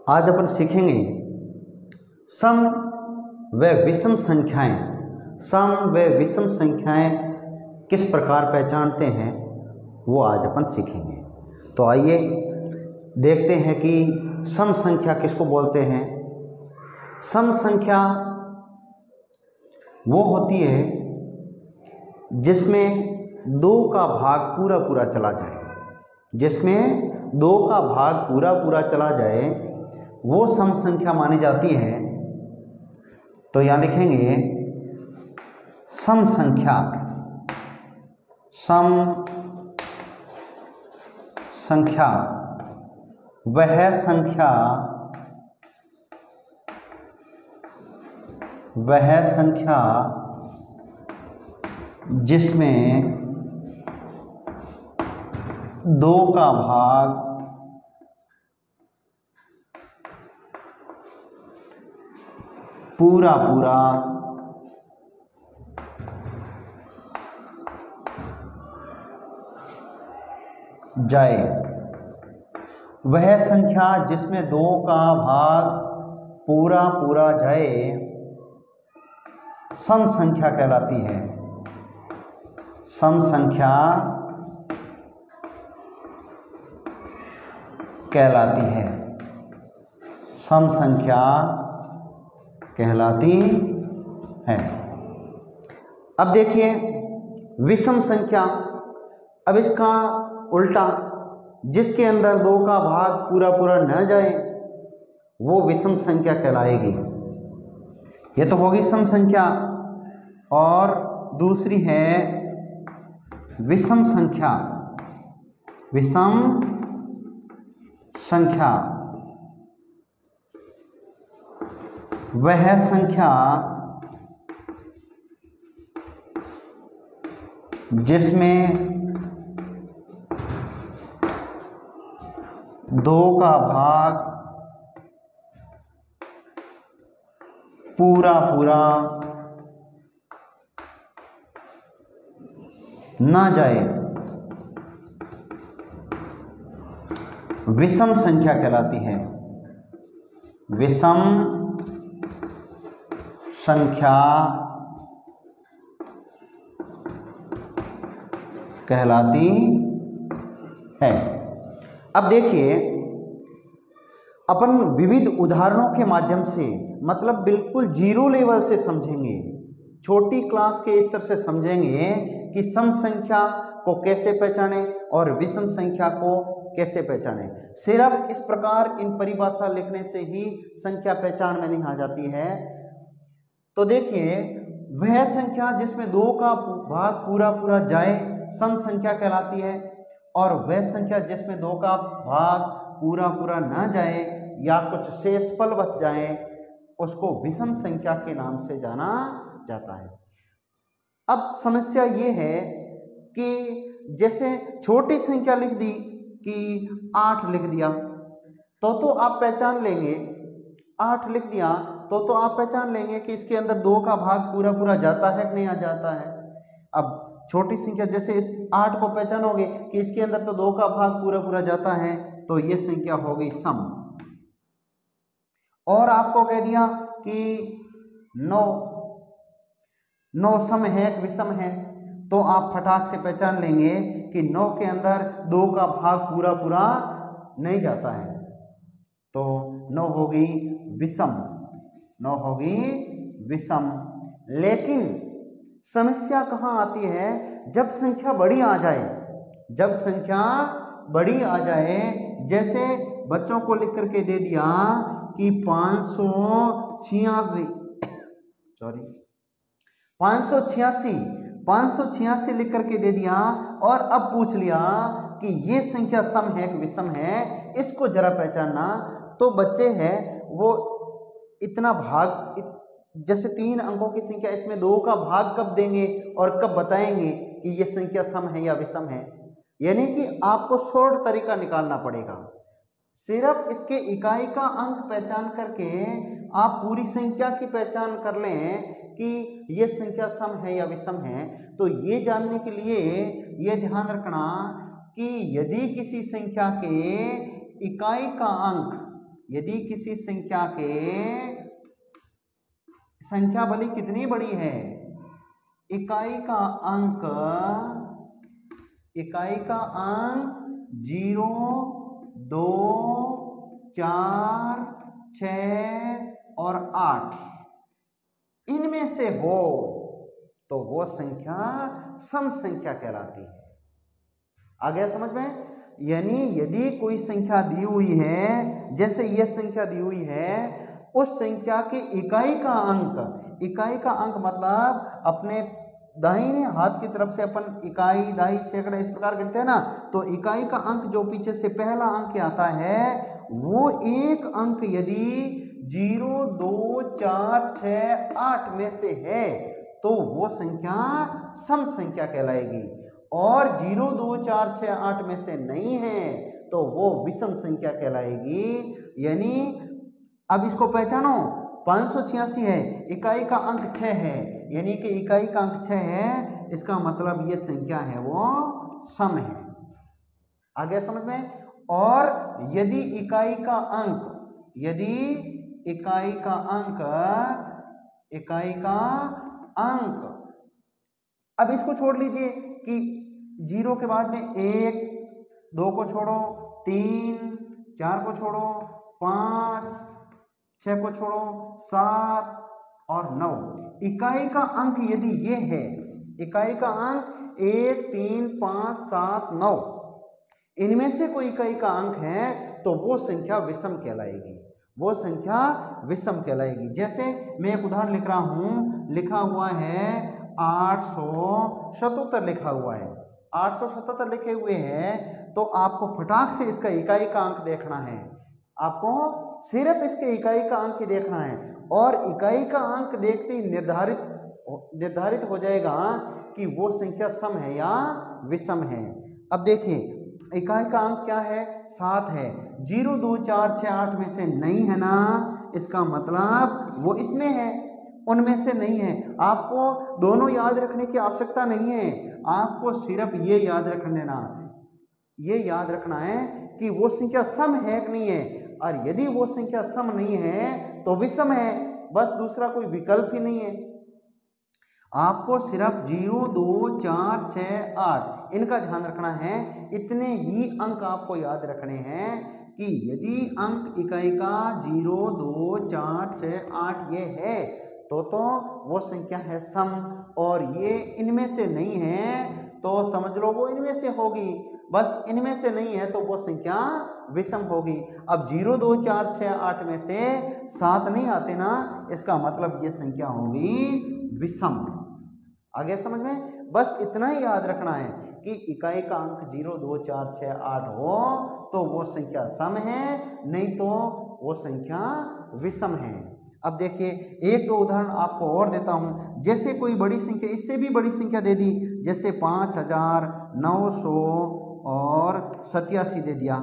आज अपन सीखेंगे सम व विषम संख्याएं। सम व विषम संख्याएं किस प्रकार पहचानते हैं वो आज अपन सीखेंगे। तो आइए देखते हैं कि सम संख्या किसको बोलते हैं। सम संख्या वो होती है जिसमें दो का भाग पूरा पूरा चला जाए। जिसमें दो का भाग पूरा पूरा चला जाए वो सम संख्या मानी जाती है। तो यहाँ लिखेंगे सम संख्या। सम संख्या वह संख्या जिसमें दो का भाग पूरा पूरा जाए। वह संख्या जिसमें दो का भाग पूरा पूरा जाए सम संख्या कहलाती है। सम संख्या कहलाती है। सम संख्या कहलाती है। अब देखिए विषम संख्या। अब इसका उल्टा, जिसके अंदर दो का भाग पूरा पूरा न जाए वो विषम संख्या कहलाएगी। ये तो होगी सम संख्या। और दूसरी है विषम संख्या। विषम संख्या वह संख्या जिसमें दो का भाग पूरा पूरा ना जाए विषम संख्या कहलाती है। विषम संख्या कहलाती है। अब देखिए अपन विविध उदाहरणों के माध्यम से, मतलब बिल्कुल जीरो लेवल से समझेंगे, छोटी क्लास के स्तर से समझेंगे कि सम संख्या को कैसे पहचाने और विषम संख्या को कैसे पहचाने। सिर्फ इस प्रकार इन परिभाषा लिखने से ही संख्या पहचान में नहीं आ जाती है। तो देखिए वह संख्या जिसमें दो का भाग पूरा पूरा जाए सम संख्या कहलाती है, और वह संख्या जिसमें दो का भाग पूरा पूरा न जाए या कुछ शेषफल बच जाए उसको विषम संख्या के नाम से जाना जाता है। अब समस्या ये है कि जैसे छोटी संख्या लिख दी कि 8 लिख दिया तो आप पहचान लेंगे। 8 लिख दिया तो आप पहचान लेंगे कि इसके अंदर दो का भाग पूरा पूरा जाता है कि नहीं आ जाता है। अब छोटी संख्या जैसे इस 8 को पहचानोगे कि इसके अंदर तो दो का भाग पूरा पूरा जाता है, तो ये संख्या हो गई सम। और आपको कह दिया कि 9 सम है कि विषम है, तो आप फटाक से पहचान लेंगे कि 9 के अंदर दो का भाग पूरा पूरा नहीं जाता है, तो 9 होगी विषम। 9 होगी विषम। लेकिन समस्या कहाँ आती है? जब संख्या बड़ी आ जाए। जब संख्या बड़ी आ जाए, जैसे बच्चों को लिख करके दे दिया कि 586 लिख करके दे दिया, और अब पूछ लिया कि ये संख्या सम है कि विषम है, इसको जरा पहचानना। तो बच्चे हैं वो इतना भाग, जैसे 3 अंकों की संख्या, इसमें दो का भाग कब देंगे और कब बताएंगे कि ये संख्या सम है या विषम है। यानी कि आपको शॉर्ट तरीका निकालना पड़ेगा। सिर्फ इसके इकाई का अंक पहचान करके आप पूरी संख्या की पहचान कर लें कि ये संख्या सम है या विषम है। तो ये जानने के लिए ये ध्यान रखना कि यदि किसी संख्या के इकाई का अंक यदि किसी संख्या भले कितनी बड़ी है, इकाई का अंक 0, 2, 4, 6 और 8 इनमें से हो तो वो संख्या सम संख्या कहलाती है। आ गया समझ में? यानी यदि कोई संख्या दी हुई है, जैसे यह संख्या दी हुई है, उस संख्या के इकाई का अंक मतलब अपने दाहिने हाथ की तरफ से अपन इकाई, दहाई, सैकड़ा इस प्रकार गिनते हैं ना, तो इकाई का अंक जो पीछे से पहला अंक आता है वो एक अंक यदि 0, 2, 4, 6, 8 में से है तो वो संख्या सम संख्या कहलाएगी, और 0, 2, 4, 6, 8 में से नहीं है तो वो विषम संख्या कहलाएगी। यानी अब इसको पहचानो, 586 है, इकाई का अंक 6 है, यानी कि इकाई का अंक 6 है, इसका मतलब ये संख्या है वो सम है। आ गया समझ में? और यदि इकाई का अंक अब इसको छोड़ लीजिए कि 0 के बाद में 1, 2 को छोड़ो, 3, 4 को छोड़ो, 5, 6 को छोड़ो, 7 और 9। इकाई का अंक यदि ये है, इकाई का अंक 1, 3, 5, 7, 9, इनमें से कोई इकाई का अंक है तो वो संख्या विषम कहलाएगी। जैसे मैं एक उदाहरण लिख रहा हूं, लिखा हुआ है 877 लिखा हुआ है, 877 लिखे हुए हैं, तो आपको फटाक से इसका इकाई का अंक देखना है, आपको सिर्फ इसके इकाई का अंक ही देखना है, और इकाई का अंक देखते ही निर्धारित हो जाएगा कि वो संख्या सम है या विषम है। अब देखिए इकाई का अंक क्या है, 7 है, 0, 2, 4, 6, 8 में से नहीं है ना, इसका मतलब वो इसमें है, उनमें से नहीं है। आपको दोनों याद रखने की आवश्यकता नहीं है, आपको सिर्फ ये याद रखना है कि वो संख्या सम है कि नहीं है, और यदि वो संख्या सम नहीं है तो विषम है, बस दूसरा कोई विकल्प ही नहीं है। आपको सिर्फ 0, 2, 4, 6, 8 इनका ध्यान रखना है, इतने ही अंक आपको याद रखने हैं कि यदि अंक इकाई का 0, 2, 4, 6, 8 ये है तो वो संख्या है सम, और ये इनमें से नहीं है तो समझ लो वो इनमें से होगी, बस इनमें से नहीं है तो वो संख्या विषम होगी। अब 0, 2, 4, 6, 8 में से 7 नहीं आते ना, इसका मतलब ये संख्या होगी विषम। आगे समझ में? बस इतना ही याद रखना है कि इकाई का अंक 0, 2, 4, 6, 8 हो तो वो संख्या सम है, नहीं तो वो संख्या विषम है। अब देखिए एक दो उदाहरण आपको और देता हूं, जैसे कोई बड़ी संख्या, इससे भी बड़ी संख्या दे दी, जैसे 5987 दे दिया,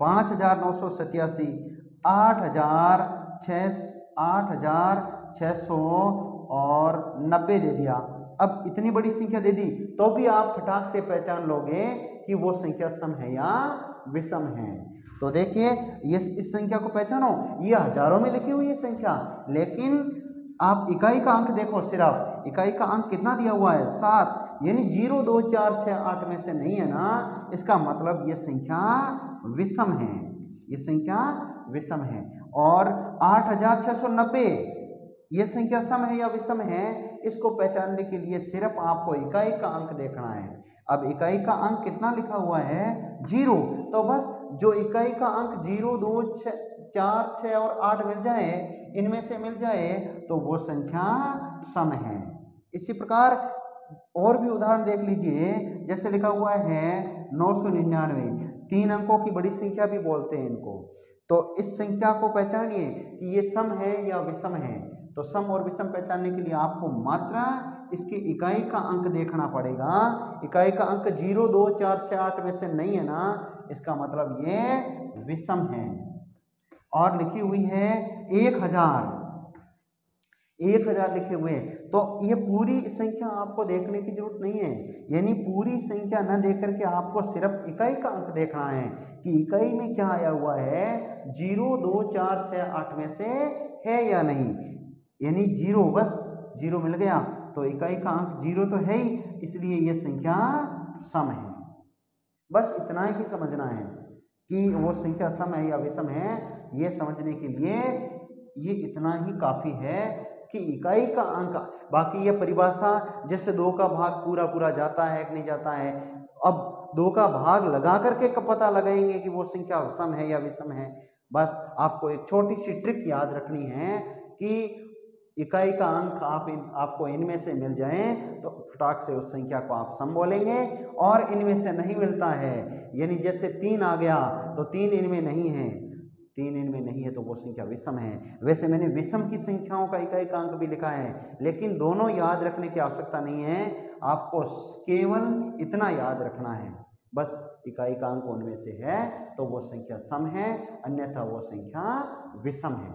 5987, 8690 दे दिया। अब इतनी बड़ी संख्या दे दी तो भी आप फटाक से पहचान लोगे कि वो संख्या सम है या विषम है। तो देखिए ये इस संख्या को पहचानो, ये हजारों में लिखी हुई है संख्या, लेकिन आप इकाई का अंक देखो, सिर्फ इकाई का अंक कितना दिया हुआ है 7, यानी 0, 2, 4, 6, 8 में से नहीं है ना, इसका मतलब ये संख्या विषम है, ये संख्या विषम है। और 8690 ये संख्या सम है या विषम है, इसको पहचानने के लिए सिर्फ आपको इकाई का अंक देखना है। अब इकाई का अंक कितना लिखा हुआ है 0, तो बस जो इकाई का अंक 0, 2, 4, 6 और 8 मिल जाए, इनमें से मिल जाए तो वो संख्या सम है। इसी प्रकार और भी उदाहरण देख लीजिए, जैसे लिखा हुआ है 999, 3 अंकों की बड़ी संख्या भी बोलते हैं इनको। तो इस संख्या को पहचानिए कि ये सम है या विषम है। तो सम और विषम पहचानने के लिए आपको मात्र इसकी इकाई का अंक देखना पड़ेगा। इकाई का अंक 0, 2, 4, 6, 8 में से नहीं है ना, इसका मतलब ये विषम है। और लिखी हुई है 1000, 1000 लिखे हुए हैं, तो ये पूरी संख्या आपको देखने की जरूरत नहीं है। यानी पूरी संख्या न देख करके आपको सिर्फ इकाई का अंक देखना है कि इकाई में क्या आया हुआ है, 0, 2, 4, 6, 8 में से है या नहीं। यानी 0, बस 0 मिल गया तो इकाई का अंक 0 तो है ही, इसलिए ये संख्या सम है। बस इतना ही समझना है कि वो संख्या सम है या विषम है, ये समझने के लिए ये इतना ही काफ़ी है कि इकाई का अंक। बाकी ये परिभाषा जैसे 2 का भाग पूरा पूरा जाता है कि नहीं जाता है, अब 2 का भाग लगा करके कब पता लगाएंगे कि वो संख्या सम है या विषम है। बस आपको एक छोटी सी ट्रिक याद रखनी है कि इकाई का अंक आपको इनमें से मिल जाए तो फटाक से उस संख्या को आप सम बोलेंगे, और इनमें से नहीं मिलता है, यानी जैसे 3 आ गया तो 3 इनमें नहीं है, 3 इनमें नहीं है तो वो संख्या विषम है। वैसे मैंने विषम की संख्याओं का इकाई का अंक भी लिखा है, लेकिन दोनों याद रखने की आवश्यकता नहीं है, आपको केवल इतना याद रखना है, बस इकाई का अंक उनमें से है तो वो संख्या सम है, अन्यथा वो संख्या विषम है।